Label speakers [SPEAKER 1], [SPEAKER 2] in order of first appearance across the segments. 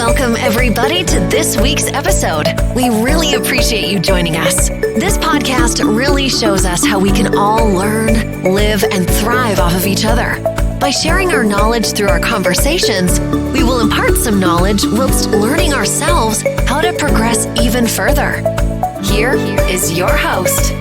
[SPEAKER 1] Welcome, everybody, to this week's episode. We really appreciate you joining us. This podcast really shows us how we can all learn, live, and thrive off of each other. By sharing our knowledge through our conversations, we will impart some knowledge whilst learning ourselves how to progress even further. Here is your host.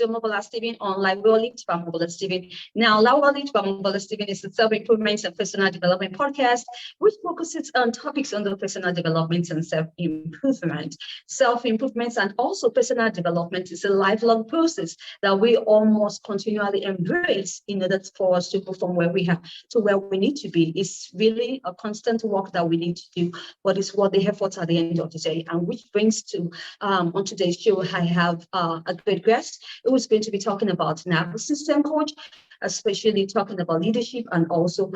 [SPEAKER 2] Omobola Stephen on Live Lead by Omobola Stephen. Now, Live Lead by Omobola Stephen is a self-improvement and personal development podcast which focuses on topics under personal development and self-improvement. Self-improvement and also personal development is a lifelong process that we almost continually embrace in order for us to go from where we have to where we need to be. It's really a constant work that we need to do, but it's what the effort at the end of the day. And which brings to on today's show, I have a great guest who is going to be talking about nervous system coach, especially talking about leadership and also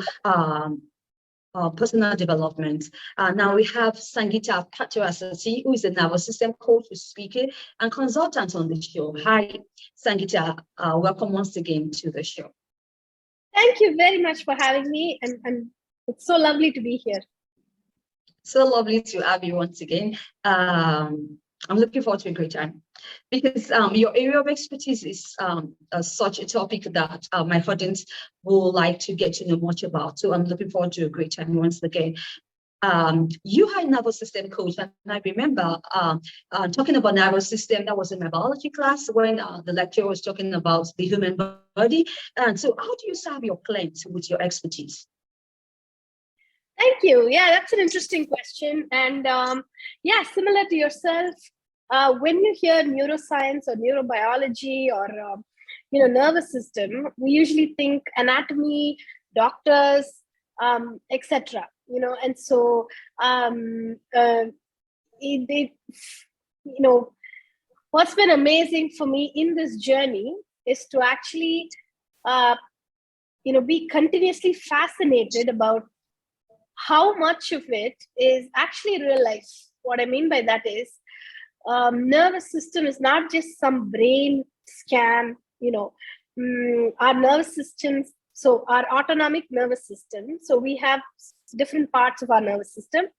[SPEAKER 2] personal development. Now we have Sangheetha Parthasarathy, who is a nervous system coach, speaker, and consultant on the show. Hi, Sangheetha. Welcome once again to the show.
[SPEAKER 3] Thank you very much for having me, and it's so lovely to be here.
[SPEAKER 2] So lovely to have you once again. I'm looking forward to a great time because your area of expertise is such a topic that my audience will like to get to know much about. So I'm looking forward to a great time once again. You are a nervous system coach, and I remember talking about nervous system. That was in my biology class when the lecturer was talking about the human body. And so how do you serve your clients with your expertise?
[SPEAKER 3] Thank you. Yeah, that's an interesting question. And similar to yourself, when you hear neuroscience or neurobiology or, nervous system, we usually think anatomy, doctors, etc. And so, what's been amazing for me in this journey is to actually, be continuously fascinated about how much of it is actually real life. What I mean by that is nervous system is not just some brain scan, our nervous systems. So our autonomic nervous system. So we have different parts of our nervous system.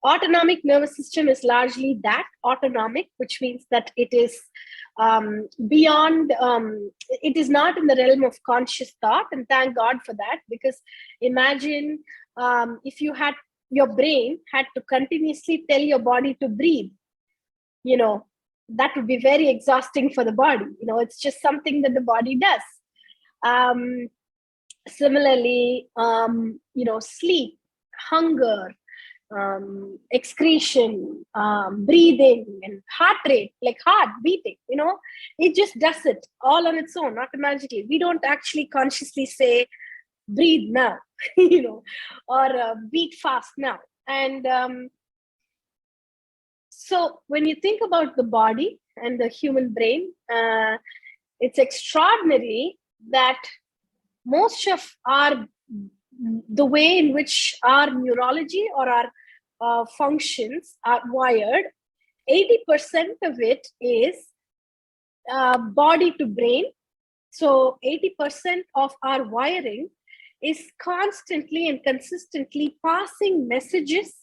[SPEAKER 3] Autonomic nervous system is largely that autonomic, which means that it is beyond, it is not in the realm of conscious thought. And thank God for that, because imagine if your brain had to continuously tell your body to breathe, that would be very exhausting for the body. It's just something that the body does. Similarly, sleep, hunger, excretion, breathing, and heart rate, like heart beating, it just does it all on its own, automatically. We don't actually consciously say, breathe now, or beat fast now. And so when you think about the body and the human brain, it's extraordinary that most of the way in which our neurology or our functions are wired, 80% of it is body to brain. So 80% of our wiring is constantly and consistently passing messages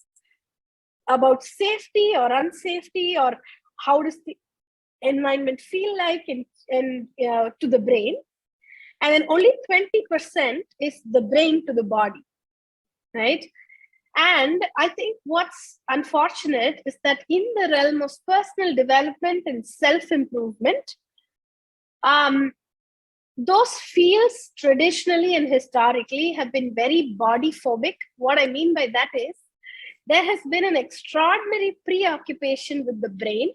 [SPEAKER 3] about safety or unsafety, or how does the environment feel like and to the brain. And then only 20% is the brain to the body, right? And I think what's unfortunate is that in the realm of personal development and self-improvement, those fields traditionally and historically have been very body phobic. What I mean by that is there has been an extraordinary preoccupation with the brain.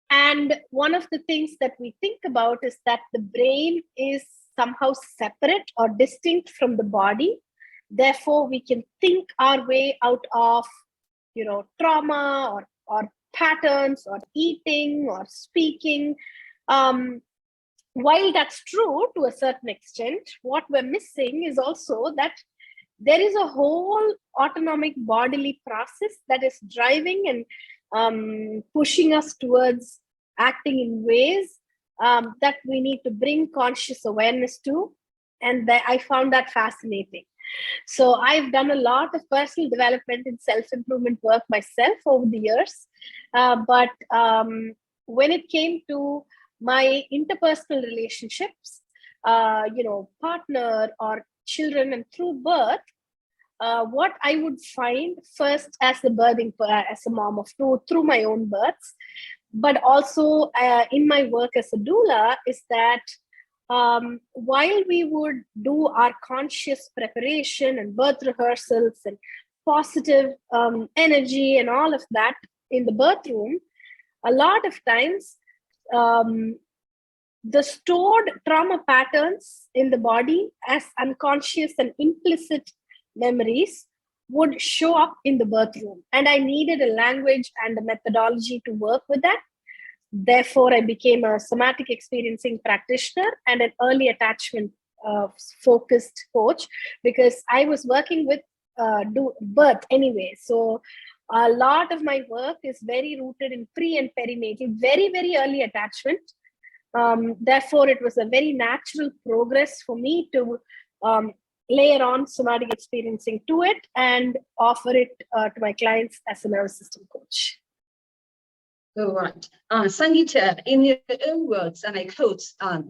[SPEAKER 3] And one of the things that we think about is that the brain is somehow separate or distinct from the body. Therefore, we can think our way out of, trauma or patterns or eating or speaking. While that's true to a certain extent, what we're missing is also that there is a whole autonomic bodily process that is driving and pushing us towards acting in ways that we need to bring conscious awareness to. And I found that fascinating. So I've done a lot of personal development and self-improvement work myself over the years. But when it came to my interpersonal relationships, partner or children, and through birth, what I would find first as as a mom of two, through my own births, but also in my work as a doula, is that while we would do our conscious preparation and birth rehearsals and positive energy and all of that in the birth room, a lot of times the stored trauma patterns in the body as unconscious and implicit memories would show up in the birth room. And I needed a language and a methodology to work with that. Therefore, I became a somatic experiencing practitioner and an early attachment focused coach, because I was working with birth anyway. So a lot of my work is very rooted in pre and perinatal, very, very early attachment. Therefore, it was a very natural progress for me to layer on somatic experiencing to it and offer it to my clients as a nervous system coach.
[SPEAKER 2] All right. Sangheeta, in your own words, and I quote,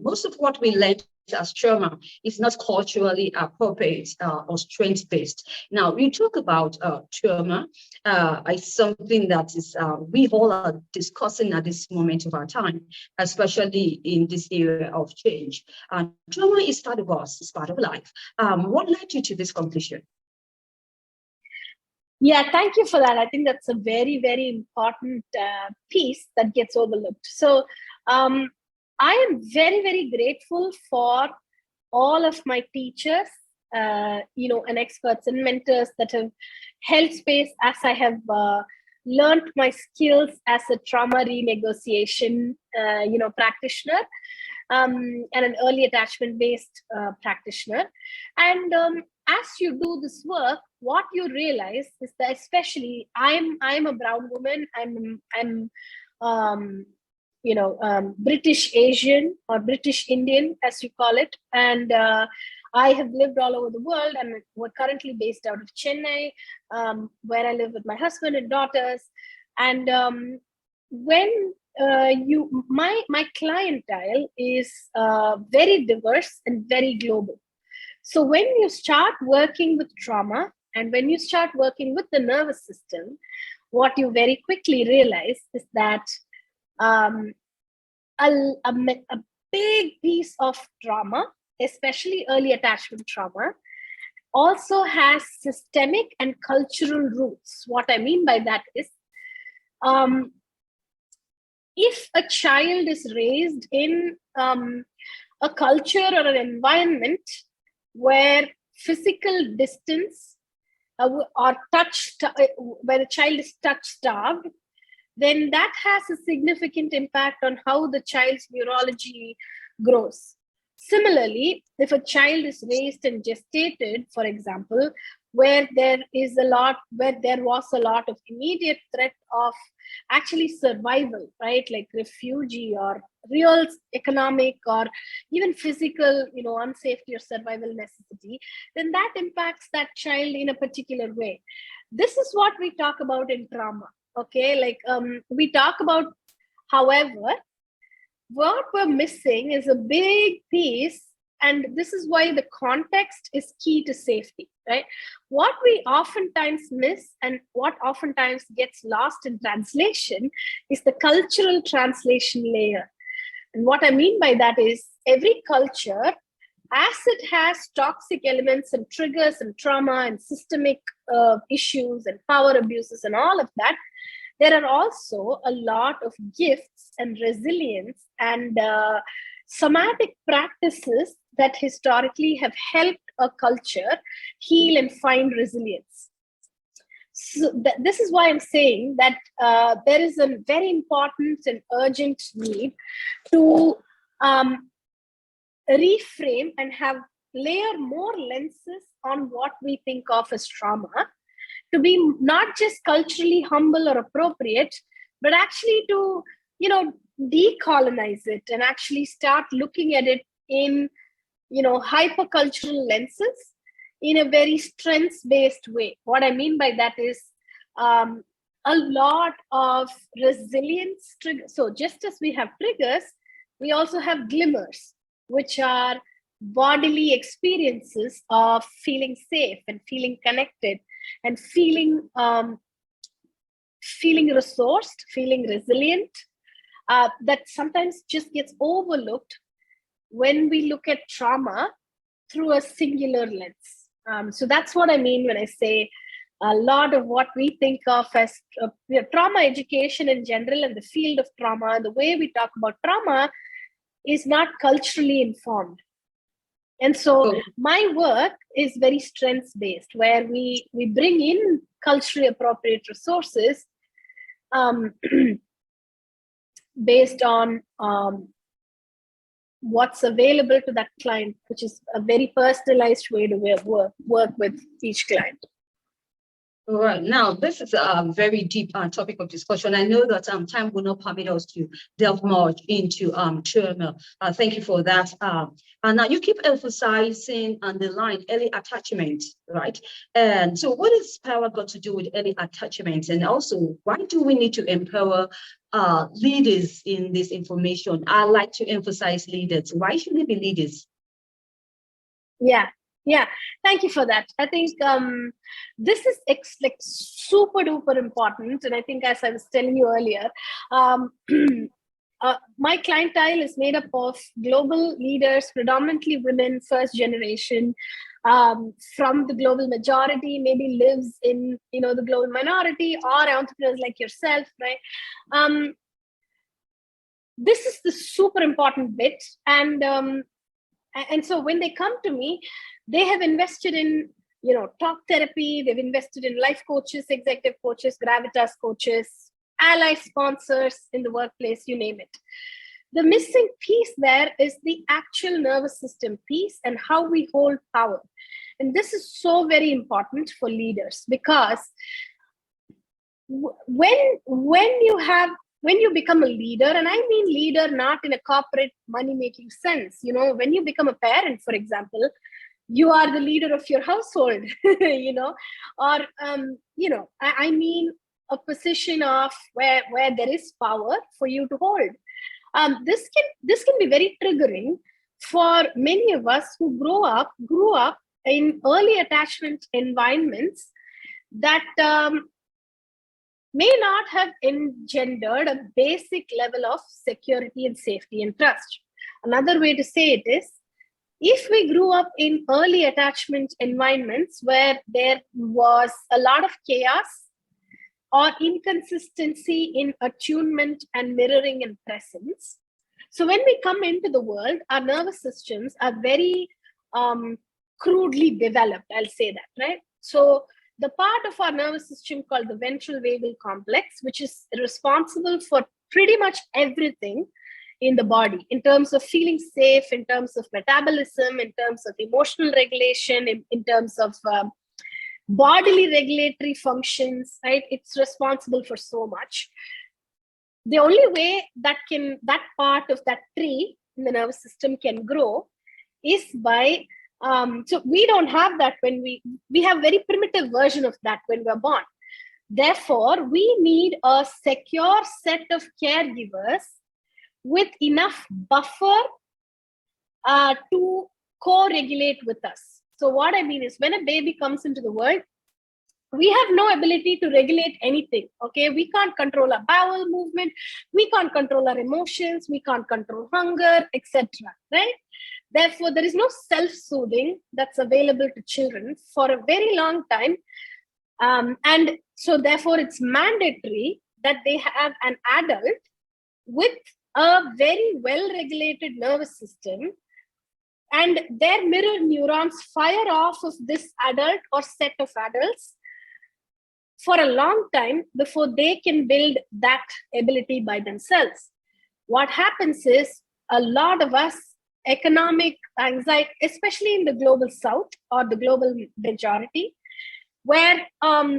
[SPEAKER 2] most of what we learn as trauma is not culturally appropriate or strength-based. Now, you talk about trauma as something that is we all are discussing at this moment of our time, especially in this era of change. Trauma is part of us, it's part of life. What led you to this conclusion?
[SPEAKER 3] Yeah, thank you for that. I think that's a very, very important piece that gets overlooked. So I am very, very grateful for all of my teachers, and experts and mentors that have held space as I have learned my skills as a trauma renegotiation, practitioner, and an early attachment-based practitioner. And as you do this work, what you realize is that, especially I'm a brown woman. I'm British Asian or British Indian, as you call it, and I have lived all over the world, and we're currently based out of Chennai, where I live with my husband and daughters. And when my clientele is very diverse and very global. So when you start working with trauma and when you start working with the nervous system, what you very quickly realize is that a big piece of trauma, especially early attachment trauma, also has systemic and cultural roots. What I mean by that is, if a child is raised in a culture or an environment where physical distance or where the child is touch-starved, then that has a significant impact on how the child's neurology grows. Similarly, if a child is raised and gestated, for example, where there was a lot of immediate threat of actually survival, right? Like refugee or real economic or even physical, unsafety or survival necessity, then that impacts that child in a particular way. This is what we talk about in trauma. Okay, we talk about, however, what we're missing is a big piece, and this is why the context is key to safety, right? What we oftentimes miss and what oftentimes gets lost in translation is the cultural translation layer. And what I mean by that is, every culture, as it has toxic elements and triggers and trauma and systemic issues and power abuses and all of that, there are also a lot of gifts and resilience and somatic practices that historically have helped a culture heal and find resilience. So this is why I'm saying that there is a very important and urgent need to reframe and layer more lenses on what we think of as trauma, to be not just culturally humble or appropriate, but actually to, decolonize it and actually start looking at it in, hypercultural lenses, in a very strengths-based way. What I mean by that is a lot of resilience triggers. So just as we have triggers, we also have glimmers, which are bodily experiences of feeling safe and feeling connected and feeling resourced, feeling resilient, that sometimes just gets overlooked when we look at trauma through a singular lens. So that's what I mean when I say a lot of what we think of as trauma education in general and the field of trauma, the way we talk about trauma is not culturally informed. And so my work is very strengths-based, where we bring in culturally appropriate resources based on what's available to that client, which is a very personalized way to work with each client.
[SPEAKER 2] All right. Now, this is a very deep topic of discussion. I know that time will not permit us to delve much into trauma. Thank you for that. And now you keep emphasizing on the line early attachment, right? And so what is power got to do with early attachment? And also, why do we need to empower leaders in this information? I like to emphasize leaders. Why should they be leaders?
[SPEAKER 3] Yeah, thank you for that. I think this is like super duper important. And I think, as I was telling you earlier, my clientele is made up of global leaders, predominantly women, first generation, from the global majority, maybe lives in the global minority, or entrepreneurs like yourself, right? This is the super important bit. And so when they come to me, they have invested in, talk therapy. They've invested in life coaches, executive coaches, gravitas coaches, ally sponsors in the workplace, you name it. The missing piece there is the actual nervous system piece and how we hold power. And this is so very important for leaders, because when you become a leader, and I mean leader not in a corporate money-making sense, when you become a parent, for example, you are the leader of your household, or, I mean a position of where there is power for you to hold. This can be very triggering for many of us who grew up in early attachment environments that may not have engendered a basic level of security and safety and trust. Another way to say it is, if we grew up in early attachment environments where there was a lot of chaos or inconsistency in attunement and mirroring and presence, so when we come into the world, our nervous systems are very crudely developed, I'll say that, right? So the part of our nervous system called the ventral vagal complex, which is responsible for pretty much everything in the body, in terms of feeling safe, in terms of metabolism, in terms of emotional regulation, in terms of bodily regulatory functions, right? It's responsible for so much. The only way that part of that tree in the nervous system can grow is by so we don't have that when we have very primitive version of that when we're born. Therefore, we need a secure set of caregivers with enough buffer to co-regulate with us. So what I mean is, when a baby comes into the world, we have no ability to regulate anything, okay? We can't control our bowel movement, we can't control our emotions, we can't control hunger, etc., right? Therefore, there is no self-soothing that's available to children for a very long time. And so therefore, it's mandatory that they have an adult with a very well-regulated nervous system, and their mirror neurons fire off of this adult or set of adults for a long time before they can build that ability by themselves. What happens is, a lot of us, economic anxiety, especially in the global south or the global majority, where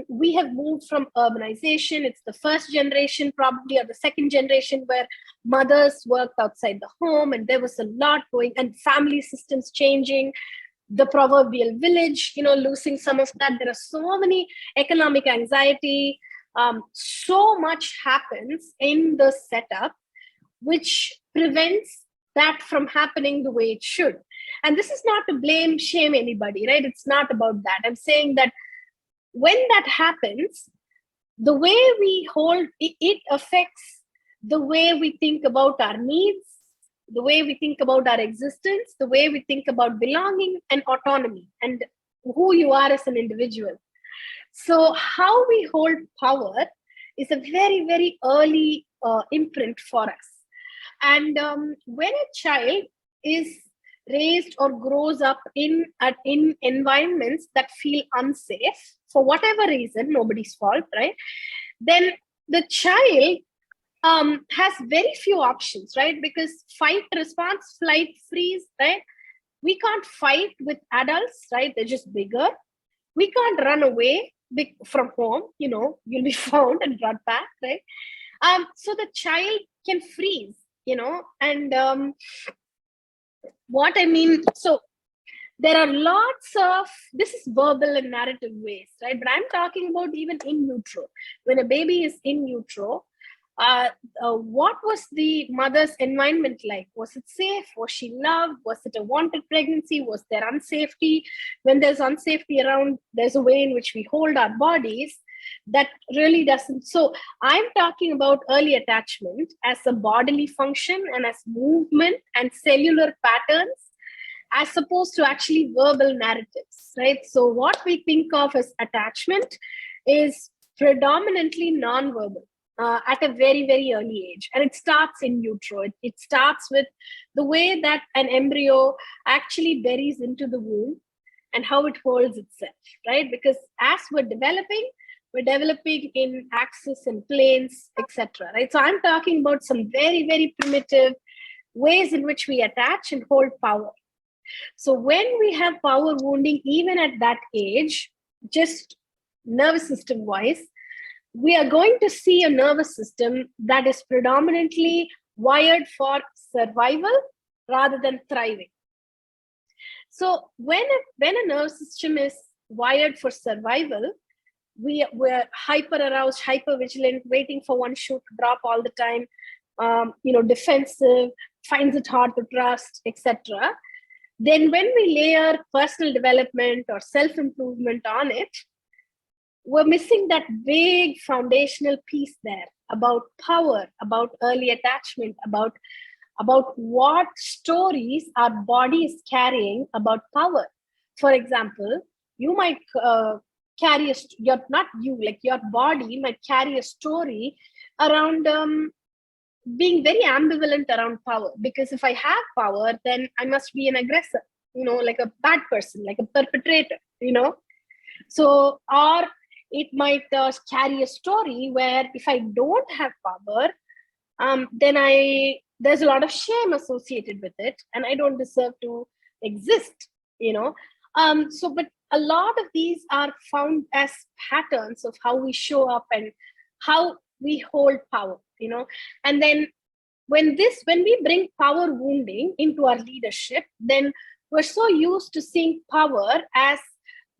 [SPEAKER 3] we have moved from urbanization. It's the first generation probably, or the second generation, where mothers worked outside the home and there was a lot going, and family systems changing. the proverbial village, losing some of that. There are so many economic anxiety. So much happens in the setup, which prevents that from happening the way it should. And this is not to blame, shame anybody, right? It's not about that. I'm saying that when that happens, the way we hold it affects the way we think about our needs, the way we think about our existence, the way we think about belonging and autonomy and who you are as an individual. So how we hold power is a very, very early imprint for us. And when a child is raised or grows up in environments that feel unsafe, for whatever reason, nobody's fault, right? Then the child has very few options, right? Because fight, response, flight, freeze, right? We can't fight with adults, right? They're just bigger. We can't run away from home, you'll be found and brought back, right? So the child can freeze, and what I mean, so there are lots of, this is verbal and narrative ways, right? But I'm talking about even in utero. When a baby is in utero, what was the mother's environment like? Was it safe? Was she loved? Was it a wanted pregnancy? Was there unsafety? When there's unsafety around, there's a way in which we hold our bodies that really doesn't. So I'm talking about early attachment as a bodily function and as movement and cellular patterns, as opposed to actually verbal narratives, right? So what we think of as attachment is predominantly non-verbal. At a very, very early age. And it starts in utero. It starts with the way that an embryo actually buries into the womb and how it holds itself, right? Because as we're developing in axis and planes, etc. Right? So I'm talking about some very, very primitive ways in which we attach and hold power. So when we have power wounding, even at that age, just nervous system wise, we are going to see a nervous system that is predominantly wired for survival rather than thriving. So when a nervous system is wired for survival, we're hyper aroused, hyper vigilant, waiting for one shoe to drop all the time, defensive, finds it hard to trust, etc. Then when we layer personal development or self-improvement on it, we're missing that big foundational piece there about power, about early attachment, about what stories our body is carrying about power. For example, you might carry your body might carry a story around being very ambivalent around power. Because if I have power, then I must be an aggressor, like a bad person, like a perpetrator, So, or it might carry a story where if I don't have power, then there's a lot of shame associated with it, and I don't deserve to exist, but a lot of these are found as patterns of how we show up and how we hold power, and then when we bring power wounding into our leadership, then we're so used to seeing power as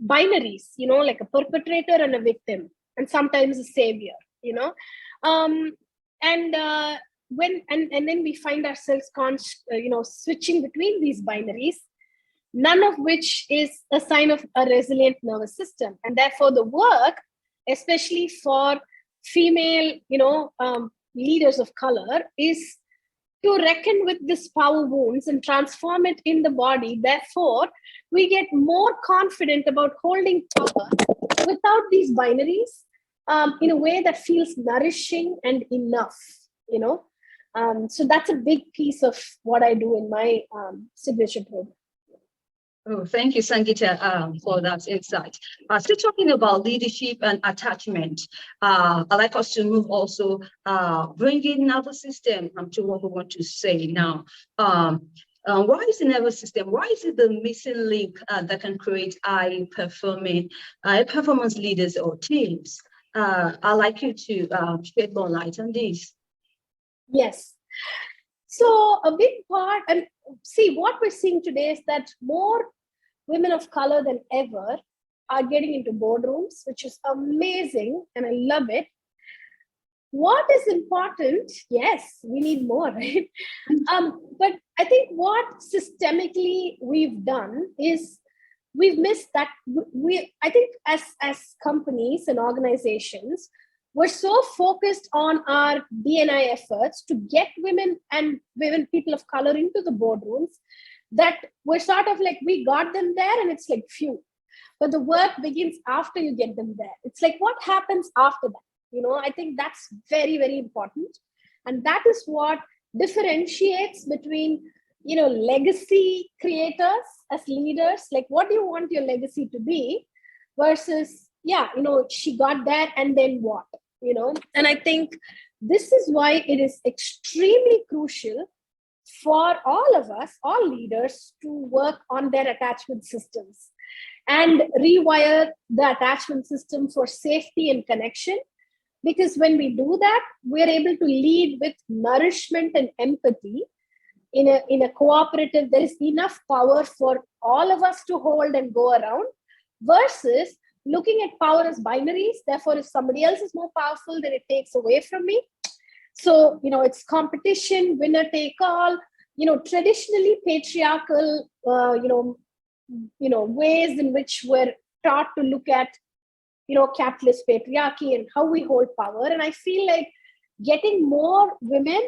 [SPEAKER 3] binaries, like a perpetrator and a victim, and sometimes a savior, and then we find ourselves switching between these binaries, none of which is a sign of a resilient nervous system. And therefore the work, especially for female leaders of color, is to reckon with this power wounds and transform it in the body. Therefore, we get more confident about holding power without these binaries, in a way that feels nourishing and enough, So that's a big piece of what I do in my signature program.
[SPEAKER 2] Oh, thank you, Sangheetha, for that insight. Still talking about leadership and attachment, I'd like us to move also, bringing nervous system to what we want to say now. Why is the nervous system? Why is it the missing link that can create high performance leaders or teams? I'd like you to shed more light on this.
[SPEAKER 3] Yes. So a big part, and see what we're seeing today is that more women of color than ever are getting into boardrooms, which is amazing, and I love it. What is important? Yes, we need more, right? But I think what systemically we've done is we've missed that. I think as companies and organizations, we're so focused on our D&I efforts to get women and people of color into the boardrooms that we're sort of like, we got them there and it's like phew. But the work begins after you get them there. It's like, what happens after that? I think that's very, very important. And that is what differentiates between, legacy creators as leaders. Like, what do you want your legacy to be versus, she got there and then what, And I think this is why it is extremely crucial for all of us, all leaders, to work on their attachment systems and rewire the attachment system for safety and connection. Because when we do that, we're able to lead with nourishment and empathy in a cooperative. There is enough power for all of us to hold and go around versus looking at power as binaries. Therefore, if somebody else is more powerful, then it takes away from me. So, it's competition, winner take all, traditionally patriarchal, ways in which we're taught to look at capitalist patriarchy and how we hold power. And I feel like getting more women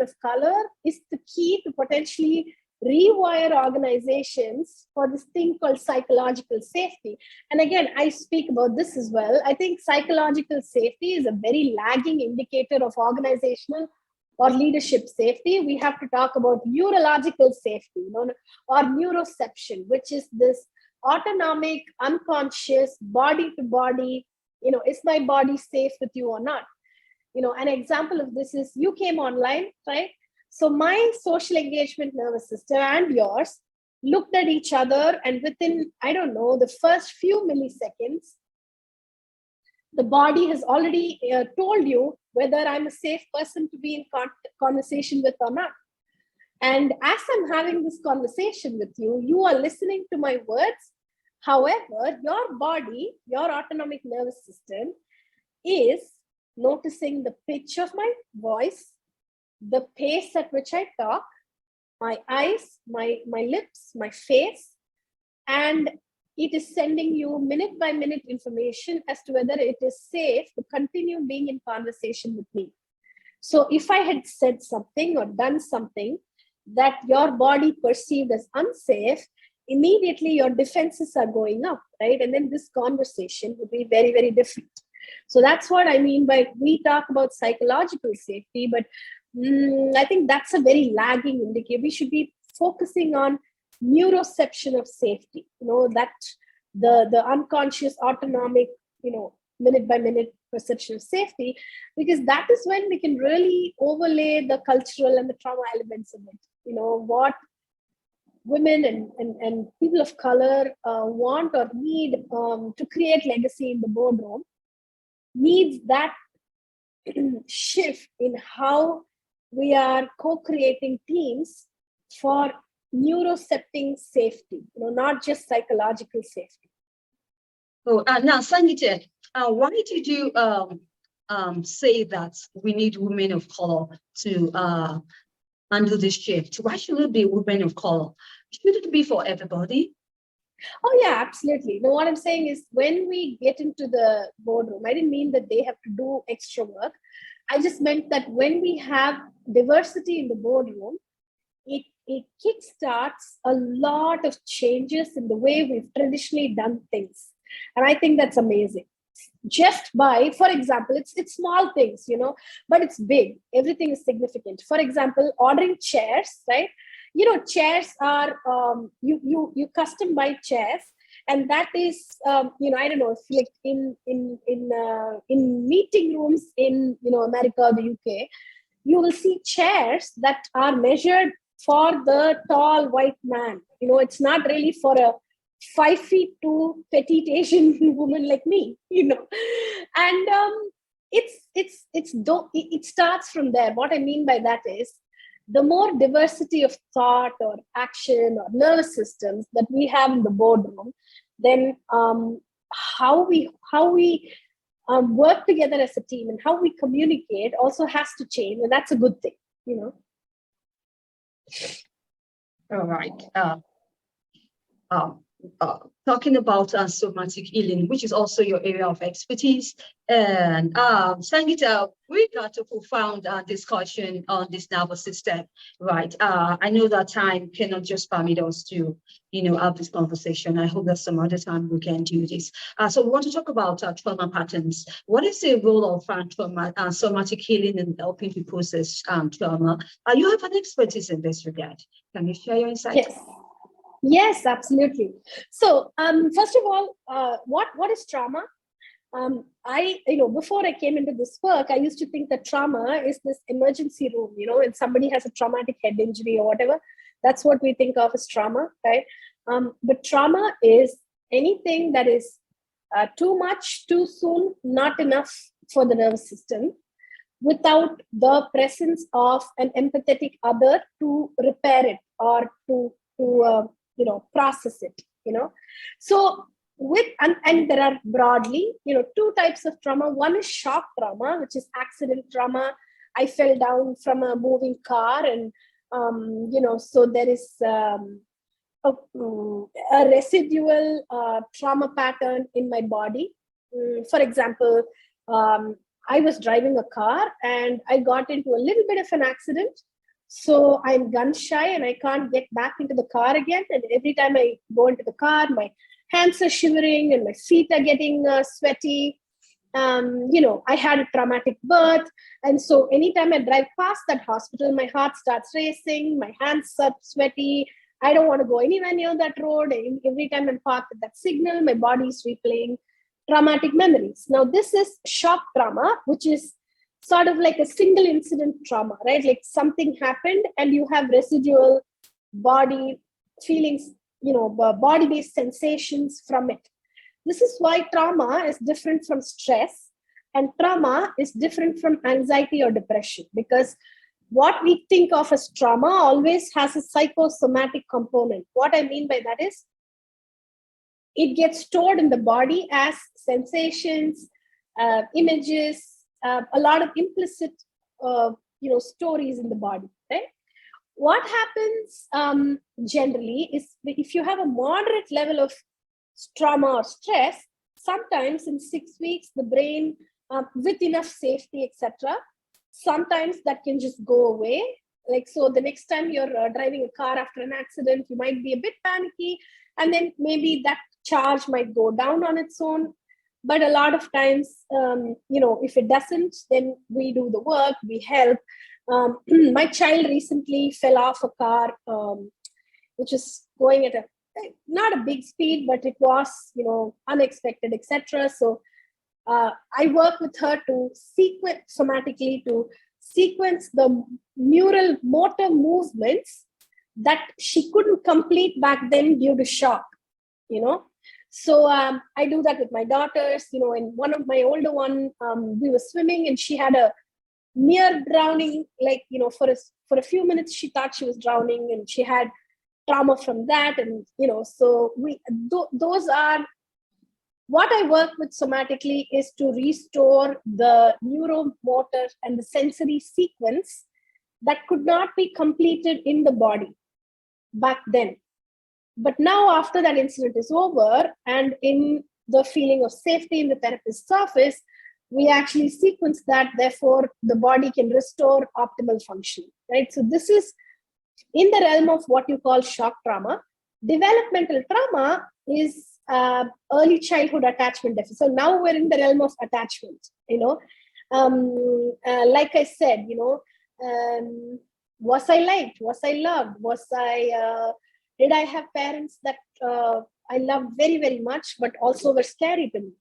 [SPEAKER 3] of color is the key to potentially rewire organizations for this thing called psychological safety. And again, I speak about this as well. I think psychological safety is a very lagging indicator of organizational or leadership safety. We have to talk about neurological safety, or neuroception, which is this autonomic, unconscious, body to body, is my body safe with you or not? An example of this is you came online, right? So my social engagement nervous system and yours looked at each other, and within, the first few milliseconds, the body has already told you whether I'm a safe person to be in conversation with or not. And as I'm having this conversation with you, you are listening to my words. However, your body, your autonomic nervous system is noticing the pitch of my voice, the pace at which I talk, my eyes, my lips, my face, and it is sending you minute by minute information as to whether it is safe to continue being in conversation with me. So if I had said something or done something that your body perceived as unsafe, immediately your defenses are going up, right? And then this conversation would be very, very different. So that's what I mean by we talk about psychological safety, but I think that's a very lagging indicator. We should be focusing on neuroception of safety, that the unconscious autonomic, minute by minute perception of safety, because that is when we can really overlay the cultural and the trauma elements of it. What women and people of color want or need to create legacy in the boardroom needs that shift in how we are co-creating teams for neurocepting safety, not just psychological safety.
[SPEAKER 2] Oh, now, Sangheeta, why did you say that we need women of color to handle this shift? Why should it be women of color? Should it be for everybody?
[SPEAKER 3] Oh, yeah, absolutely. No, what I'm saying is when we get into the boardroom, I didn't mean that they have to do extra work. I just meant that when we have diversity in the boardroom, it kickstarts a lot of changes in the way we've traditionally done things. And I think that's amazing. Just by, for example, it's small things, but it's big. Everything is significant. For example, ordering chairs, right? Chairs are, you custom buy chairs. And that is, I don't know, if like in meeting rooms in, America or the UK, you will see chairs that are measured for the tall white man. It's not really for a 5'2" petite Asian woman like me, and it starts from there. What I mean by that is the more diversity of thought or action or nervous systems that we have in the boardroom, then how we work together as a team and how we communicate also has to change, and that's a good thing, you know.
[SPEAKER 2] All right. Talking about somatic healing, which is also your area of expertise. And Sangheeta, we got a profound discussion on this nervous system, right? I know that time cannot just permit us to, have this conversation. I hope that some other time we can do this. So we want to talk about trauma patterns. What is the role of somatic healing in helping to process trauma? You have an expertise in this regard. Can you share your insights?
[SPEAKER 3] Yes, absolutely. So, first of all, what is trauma? Before I came into this work, I used to think that trauma is this emergency room, and somebody has a traumatic head injury or whatever. That's what we think of as trauma, right? But trauma is anything that is too much, too soon, not enough for the nervous system, without the presence of an empathetic other to repair it or to process it, So and there are broadly, two types of trauma. One is shock trauma, which is accident trauma. I fell down from a moving car and, so there is a residual trauma pattern in my body. For example, I was driving a car and I got into a little bit of an accident. So I'm gun shy and I can't get back into the car again. And every time I go into the car, my hands are shivering and my feet are getting sweaty. I had a traumatic birth. And so anytime I drive past that hospital, my heart starts racing, my hands are sweaty. I don't want to go anywhere near that road. Every time I'm parked at that signal, my body is replaying traumatic memories. Now, this is shock trauma, which is sort of like a single incident trauma, right? Like something happened and you have residual body feelings, body-based sensations from it. This is why trauma is different from stress and trauma is different from anxiety or depression, because what we think of as trauma always has a psychosomatic component. What I mean by that is it gets stored in the body as sensations, images, a lot of implicit, stories in the body, right? What happens generally is if you have a moderate level of trauma or stress, sometimes in 6 weeks, the brain, with enough safety, etc., sometimes that can just go away. Like, so the next time you're driving a car after an accident, you might be a bit panicky, and then maybe that charge might go down on its own. But a lot of times, if it doesn't, then we do the work, we help. My child recently fell off a car, which is going at not a big speed, but it was, unexpected, etc. So I work with her to somatically sequence the neural motor movements that she couldn't complete back then due to shock, So I do that with my daughters, and one of my older one, we were swimming and she had a near drowning, for a few minutes, she thought she was drowning and she had trauma from that. And, so those are what I work with somatically, is to restore the neuromotor and the sensory sequence that could not be completed in the body back then. But now, after that incident is over and in the feeling of safety in the therapist's office, we actually sequence that. Therefore, the body can restore optimal function, right? So this is in the realm of what you call shock trauma. Developmental trauma is early childhood attachment deficit. So now we're in the realm of attachment, like I said, was I liked? Was I loved? Did I have parents that I loved very, very much, but also were scary to me,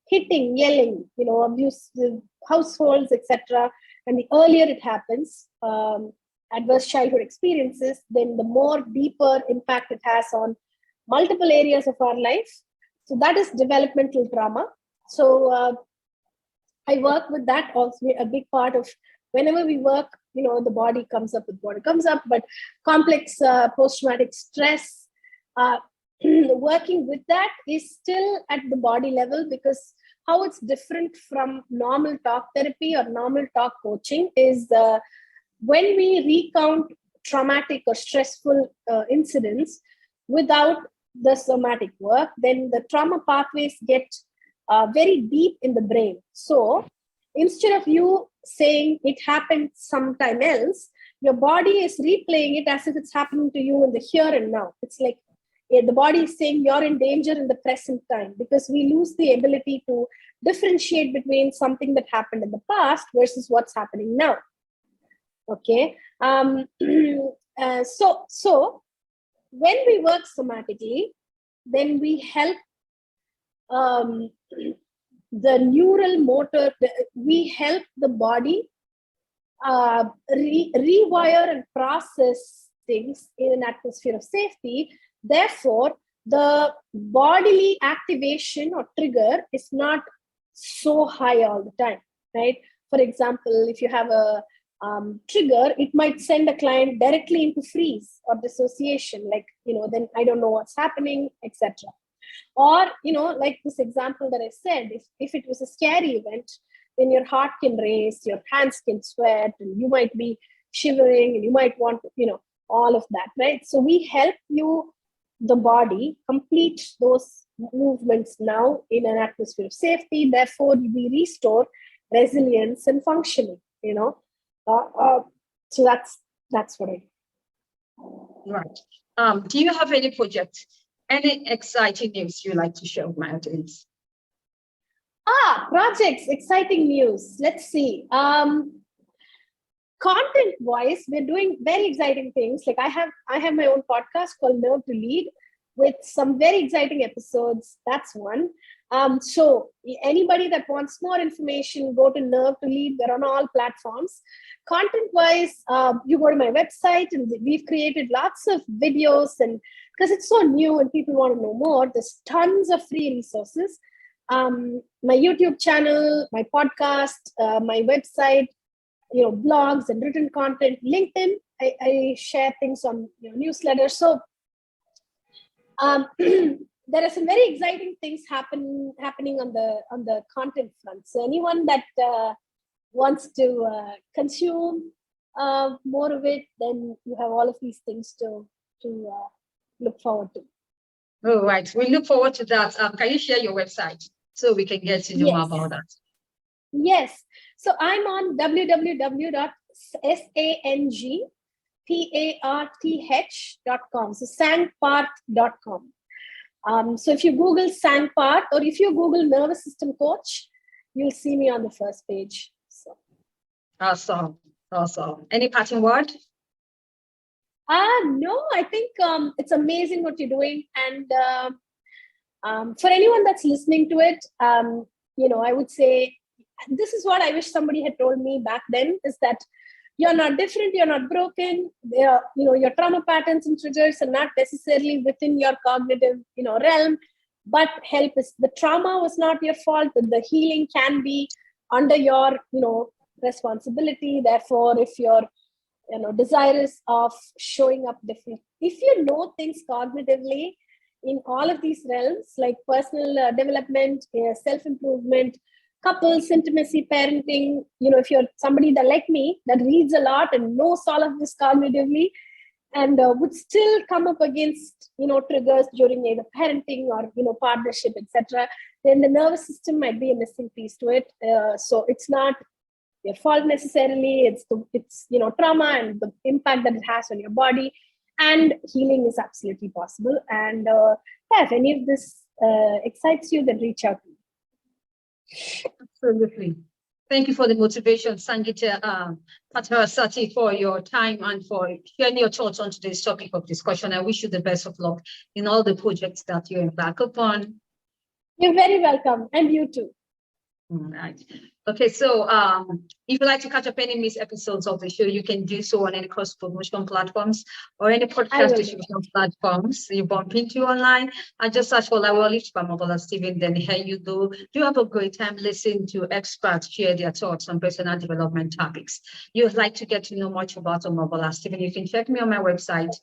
[SPEAKER 3] hitting, yelling, abusive households, etc. And the earlier it happens, adverse childhood experiences, then the more deeper impact it has on multiple areas of our life. So that is developmental trauma. So I work with that also. A big part of whenever we work, the body comes up with what it comes up, but complex post-traumatic stress, working with that is still at the body level, because how it's different from normal talk therapy or normal talk coaching is when we recount traumatic or stressful incidents without the somatic work, then the trauma pathways get very deep in the brain. So instead of you saying it happened sometime else, your body is replaying it as if it's happening to you in the here and now. It's like the body is saying you're in danger in the present time, because we lose the ability to differentiate between something that happened in the past versus what's happening now. Okay. So when we work somatically, then we help the neural motor, we help the body rewire and process things in an atmosphere of safety. Therefore, the bodily activation or trigger is not so high all the time, right? For example, if you have a trigger, it might send a client directly into freeze or dissociation, like, then I don't know what's happening, etc. Or, like this example that I said, if it was a scary event, then your heart can race, your hands can sweat, and you might be shivering, and you might want, all of that, right? So we help you, the body, complete those movements now in an atmosphere of safety. Therefore, we restore resilience and functioning, so that's what I do.
[SPEAKER 2] Right. Do you have any projects, any exciting news you'd like to share with my audience?
[SPEAKER 3] Projects, exciting news. Let's see. Content wise, we're doing very exciting things. Like I have my own podcast called Nerve to Lead, with some very exciting episodes. That's one. So anybody that wants more information, go to Nerve to Lead. We're on all platforms. Content wise, you go to my website, and we've created lots of videos, and because it's so new and people want to know more, there's tons of free resources. My YouTube channel, my podcast, my website, blogs and written content. LinkedIn, I share things on newsletters. So there are some very exciting things happening on the content front. So anyone that wants to consume more of it, then you have all of these things to look forward to.
[SPEAKER 2] All right, we look forward to that. Can you share your website so we can get to know more about that?
[SPEAKER 3] Yes. So I'm on www.sangparth.com. So sangparth.com. So if you Google Sangparth, or if you Google nervous system coach, you'll see me on the first page. So.
[SPEAKER 2] Awesome. Any parting word?
[SPEAKER 3] No, I think it's amazing what you're doing. And for anyone that's listening to it, I would say, this is what I wish somebody had told me back then, is that you're not different, you're not broken. Your trauma patterns and triggers are not necessarily within your cognitive, realm, but help is, the trauma was not your fault, but the healing can be under your, responsibility. Therefore, if you're, desirous of showing up different, if you know things cognitively in all of these realms, like personal development, self-improvement, couples, intimacy, parenting, if you're somebody that like me, that reads a lot and knows all of this cognitively, and would still come up against, triggers during either parenting or, partnership, etc., then the nervous system might be a missing piece to it. So it's not your fault necessarily. It's trauma and the impact that it has on your body, and healing is absolutely possible. And if any of this excites you, then reach out to me.
[SPEAKER 2] Absolutely. Thank you for the motivation, Sangheetha Parthasarathy, for your time and for sharing your thoughts on today's topic of discussion. I wish you the best of luck in all the projects that you embark upon.
[SPEAKER 3] You're very welcome, and you too.
[SPEAKER 2] All right. Okay, so if you'd like to catch up any missed episodes of the show, you can do so on any cross promotion platforms or any podcast distribution platforms you bump into online, and just search for Lawali from Omobola Stephen. Then here you go. Do have a great time listening to experts share their thoughts on personal development topics. You'd like to get to know much about Omobola Stephen, you can check me on my website,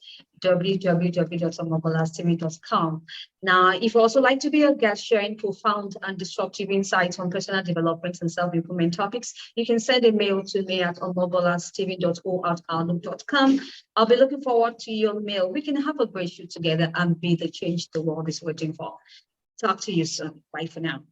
[SPEAKER 2] www.omobolastephen.com. Now, if you also like to be a guest sharing profound and disruptive insights on personal development and self-improvement topics, you can send a mail to me at omobolastephen.o@outlook.com. I'll be looking forward to your mail. We can have a great shoot together and be the change the world is waiting for. Talk to you soon. Bye for now.